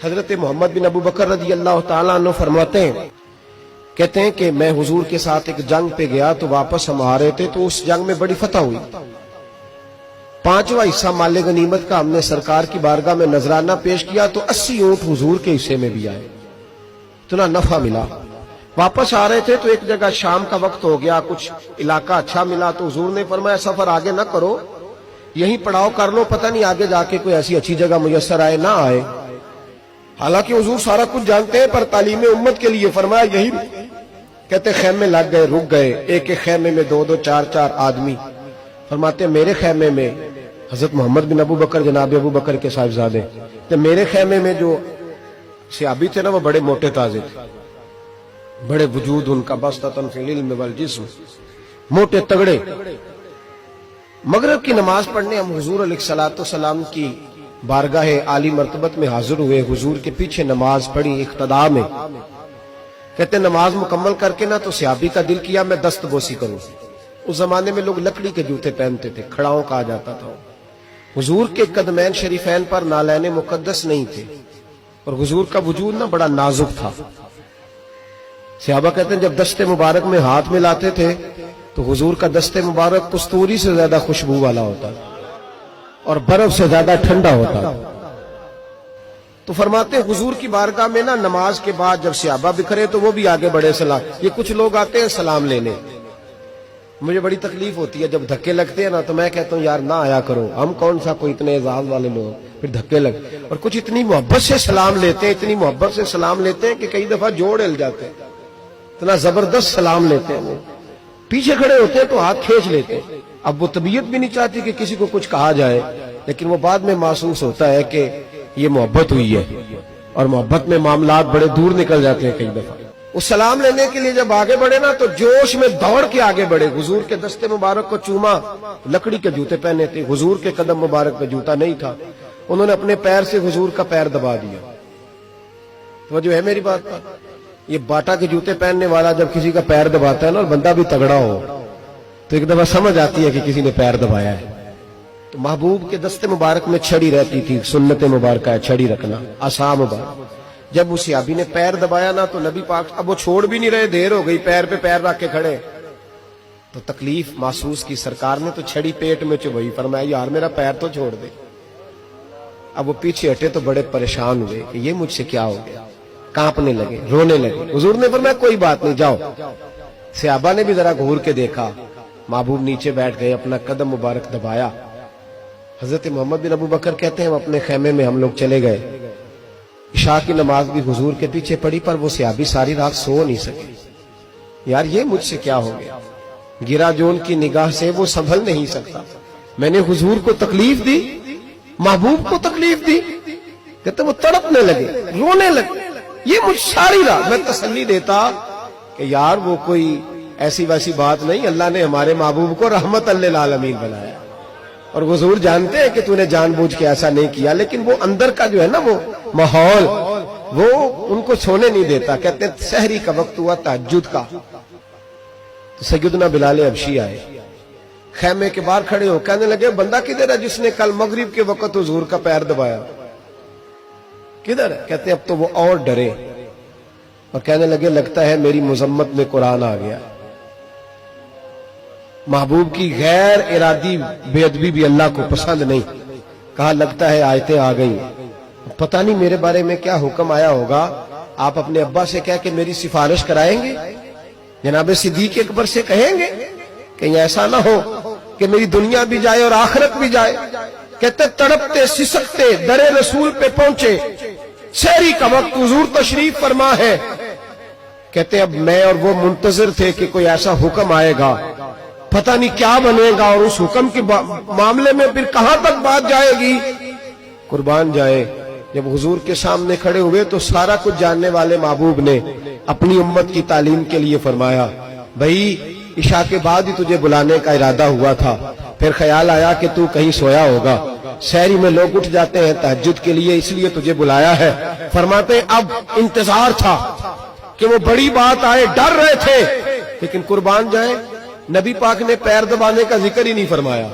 حضرت محمد بن ابو بکر رضی اللہ تعالیٰ عنہ فرماتے ہیں، کہتے ہیں کہ میں حضور کے ساتھ ایک جنگ پہ گیا تو واپس ہم آ رہے تھے تو اس جنگ میں بڑی فتح ہوئی. 5واں حصہ مال غنیمت کا ہم نے سرکار کی بارگاہ میں نذرانہ پیش کیا تو 80 اونٹ حضور کے حصے میں بھی آئے، اتنا نفع ملا. واپس آ رہے تھے تو ایک جگہ شام کا وقت ہو گیا، کچھ علاقہ اچھا ملا تو حضور نے فرمایا سفر آگے نہ کرو، یہیں پڑاؤ کر لو، پتہ نہیں آگے جا کے کوئی ایسی اچھی جگہ میسر آئے نہ آئے. حالانکہ حضور سارا کچھ جانتے ہیں، پر تعلیم امت کے لیے فرمایا یہی. کہتے خیمے لگ گئے، رک گئے، ایک ایک خیمے میں 2-2 4-4 آدمی. فرماتے میرے خیمے میں حضرت محمد بن ابو بکر جناب ابو بکر کے صاحبزادے، تو میرے خیمے میں جو صحابی تھے نا وہ بڑے موٹے تازے تھے، بڑے وجود ان کا بسطۃ فی العلم والجسم، موٹے تگڑے. مغرب کی نماز پڑھنے ہم حضور علیہ الصلوۃ والسلام کی بارگاہ عالی مرتبت میں حاضر ہوئے، حضور کے پیچھے نماز پڑھی اقتداء میں. کہتے نماز مکمل کر کے نا تو صحابی کا دل کیا میں دست بوسی کروں. اس زمانے میں لوگ لکڑی کے جوتے پہنتے تھے، کھڑاؤں کہا جاتا تھا. حضور کے قدمین شریفین پر نالین مقدس نہیں تھے اور حضور کا وجود نا بڑا نازک تھا. صحابہ کہتے ہیں جب دست مبارک میں ہاتھ ملاتے تھے تو حضور کا دست مبارک کستوری سے زیادہ خوشبو والا ہوتا اور برف سے زیادہ ٹھنڈا ہوتا. تو فرماتے حضور کی بارگاہ میں نا نماز کے بعد جب صحابہ بکھرے تو وہ بھی آگے بڑھے سلام. یہ کچھ لوگ آتے ہیں سلام لینے، مجھے بڑی تکلیف ہوتی ہے جب دھکے لگتے ہیں نا تو میں کہتا ہوں یار نہ آیا کرو، ہم کون سا کوئی اتنے اعزاز والے لوگ پھر دھکے لگ. اور کچھ اتنی محبت سے سلام لیتے ہیں، اتنی محبت سے سلام لیتے ہیں کہ کئی دفعہ جوڑ ہل جاتے ہیں، اتنا زبردست سلام لیتے ہیں. وہ پیچھے کھڑے ہوتے ہیں تو ہاتھ کھینچ لیتے ہیں. اب وہ طبیعت بھی نہیں چاہتی کہ کسی کو کچھ کہا جائے، لیکن وہ بعد میں محسوس ہوتا ہے کہ یہ محبت ہوئی ہے اور محبت میں معاملات بڑے دور نکل جاتے ہیں. کئی دفعہ وہ سلام لینے کے لیے جب آگے بڑھے نا تو جوش میں دوڑ کے آگے بڑھے، حضور کے دستے مبارک کو چوما. لکڑی کے جوتے پہنے تھے، حضور کے قدم مبارک پہ جوتا نہیں تھا. انہوں نے اپنے پیر سے حضور کا پیر دبا دیا. تو جو ہے میری بات پر، یہ باٹا کے جوتے پہننے والا جب کسی کا پیر دباتا ہے نا اور بندہ بھی تگڑا ہو تو ایک دفعہ سمجھ آتی ہے کہ کسی نے پیر دبایا ہے. تو محبوب کے دستے مبارک میں چھڑی رہتی تھی، سنت مبارکہ ہے چھڑی رکھنا، عصا مبارک. جب اس صحابی نے پیر دبایا نا تو نبی پاک اب وہ چھوڑ بھی نہیں رہے، دیر ہو گئی، پیر پہ پیر رکھ کے کھڑے. تو تکلیف محسوس کی، سرکار نے تو چھڑی پیٹ میں چبھائی، فرمایا یار میرا پیر تو چھوڑ دے. اب وہ پیچھے ہٹے تو بڑے پریشان ہوئے کہ یہ مجھ سے کیا ہو گیا، کانپنے لگے، رونے لگے. حضور نے فرمایا کوئی بات نہیں جاؤ. صحابہ نے بھی ذرا گھور کے دیکھا، محبوب نیچے بیٹھ گئے، اپنا قدم مبارک دبایا. حضرت محمد بن ابو بکر کہتے ہیں ہم اپنے خیمے میں ہم لوگ چلے گئے. عشاء کی نماز بھی حضور کے پیچھے پڑی، پر وہ صحابی ساری رات سو نہیں سکے. یار یہ مجھ سے کیا ہو گیا، گرا جو ان کی نگاہ سے وہ سنبھل نہیں سکتا. میں نے حضور کو تکلیف دی، محبوب کو تکلیف دی. کہتے وہ تڑپنے لگے، رونے لگے. یہ مجھ ساری رات میں تسلی دیتا کہ یار وہ کوئی ایسی ویسی بات نہیں، اللہ نے ہمارے محبوب کو رحمت للعالمین بنایا اور حضور جانتے ہیں کہ تو نے جان بوجھ کے ایسا نہیں کیا. لیکن وہ اندر کا جو ہے نا وہ ماحول وہ ان کو سونے نہیں دیتا. کہتے ہیں سحری کا وقت ہوا تہجد کا تو سیدنا بلال حبشی آئے، خیمے کے باہر کھڑے ہو کہنے لگے بندہ کدھر ہے جس نے کل مغرب کے وقت حضور کا پیر دبایا، کدھر ہے؟ کہتے اب تو وہ اور ڈرے اور کہنے لگے لگتا ہے میری مذمت میں قرآن آ گیا. محبوب کی غیر ارادی بے ادبی بھی اللہ کو پسند نہیں. کہا لگتا ہے آیتیں آ گئی، پتہ نہیں میرے بارے میں کیا حکم آیا ہوگا. آپ اپنے ابا سے کہہ کے میری سفارش کرائیں گے، جناب صدیق اکبر سے کہیں گے، کہیں ایسا نہ ہو کہ میری دنیا بھی جائے اور آخرت بھی جائے. کہتے تڑپتے سسکتے در رسول پہ پہنچے، سحری کا وقت حضور تشریف فرما ہے. کہتے اب میں اور وہ منتظر تھے کہ کوئی ایسا حکم آئے گا، پتہ نہیں کیا بنے گا اور اس حکم کے معاملے میں پھر کہاں تک بات جائے گی. قربان جائے جب حضور کے سامنے کھڑے ہوئے تو سارا کچھ جاننے والے محبوب نے اپنی امت کی تعلیم کے لیے فرمایا بھائی عشاء کے بعد ہی تجھے بلانے کا ارادہ ہوا تھا، پھر خیال آیا کہ تو کہیں سویا ہوگا، سحری میں لوگ اٹھ جاتے ہیں تہجد کے لیے اس لیے تجھے بلایا ہے. فرماتے اب انتظار تھا کہ وہ بڑی بات آئے، ڈر رہے تھے. لیکن قربان جائے نبی پاک نے پیر دبانے کا ذکر ہی نہیں فرمایا.